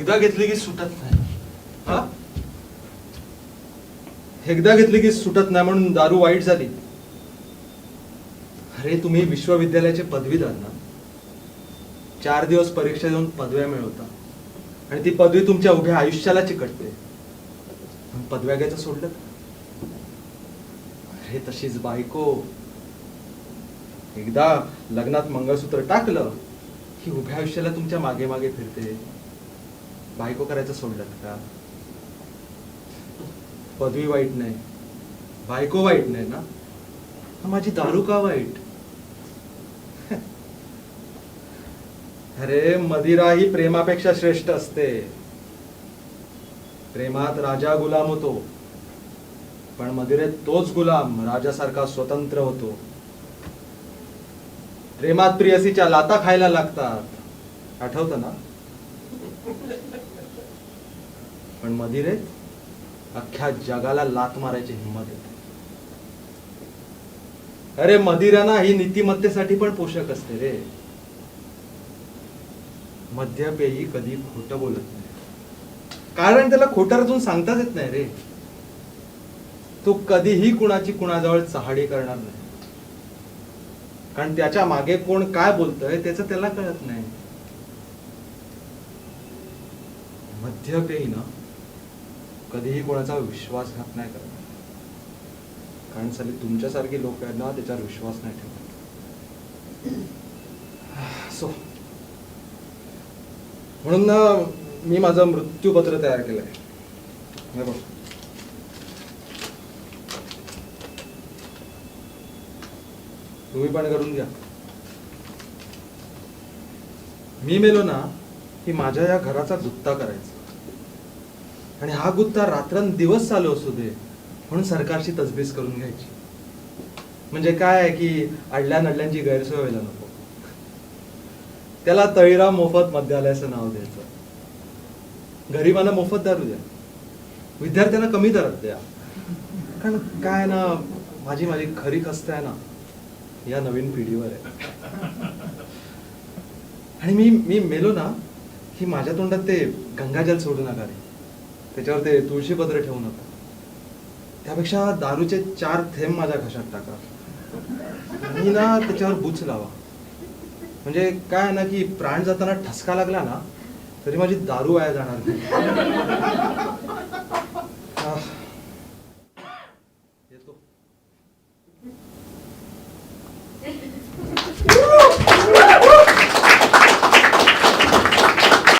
एकदा घेतली की सुटत नाही. हा, एकदा घेतली की सुटत नाही म्हणून दारू वाईट झाली. अरे तुम्ही विश्वविद्यालयाचे पदवीधर ना. 4 दिवस परीक्षा देऊन पदव्या मिळवता आणि ती पदवी तुमच्या उभ्या आयुष्याला चिकटते. पदव्या घ्यायचं सोडलं. अरे तशीच बायको. एकदा लग्नात मंगळसूत्र टाकलं की उभ्या आयुष्याला तुमच्या मागे मागे फिरते. बायको करायचं सोडलं का? पदवी वाईट नाही, बायको वाईट नाही ना, माझी दारू का वाईट? अरे मदिरा ही प्रेमापेक्षा श्रेष्ठ असते. प्रेमात राजा गुलाम होतो, पण मदिरेत तोच गुलाम राजासारखा स्वतंत्र होतो. प्रेमात प्रियसीच्या लाता खायला लागतात, आठवतं ना? पण मदिरेत अख्ख्या जगाला लात मारायची हिंमत येते. अरे मदिरा ही नीतिमत्तेसाठी पण पोषक असते रे. मद्यपेयी कधी खोटं बोलत नाही, कारण त्याला खोटं रचून सांगताच येत नाही रे. तो कधीही कुणाची कुणाजवळ चहाडी करणार नाही, कारण त्याच्या मागे कोण काय बोलतंय त्याचं त्याला कळत नाही. मद्यपेयी ना कधीही कोणाचा विश्वासघात नाही करत, कारण साली तुमच्यासारखी लोक आहेत ना त्याच्यावर विश्वास नाही ठेवत. सो म्हणून ना मी माझं मृत्यूपत्र तयार केलंय. बघ, तुम्ही पण करून घ्या. मी मेलो ना की माझ्या या घराचा गुत्ता करायचा, आणि हा गुत्ता रात्रंदिवस चालू असू दे म्हणून सरकारची तजबीज करून घ्यायची. म्हणजे काय आहे की अडल्या नडल्यांची गैरसोय व्हायला नको. त्याला तळीराम मोफत मद्यालयाचं नाव द्यायचं. गरिबांना मोफत दारू द्या, विद्यार्थ्यांना कमी दरात द्या. कारण काय ना, माझी खरी खस्त आहे ना या नवीन पिढीवर आहे. आणि मी मेलो ना की माझ्या तोंडात ते गंगाजल सोडू नका रे, त्याच्यावर ते तुळशीपत्र ठेवू नका. त्यापेक्षा दारूचे 4 थेंब माझ्या घशात टाका आणि ना त्याच्यावर बुच लावा. म्हणजे काय ना की प्राण जाताना ठसका लागला ना तरी माझी दारू वाया जाणार नाही. येतो.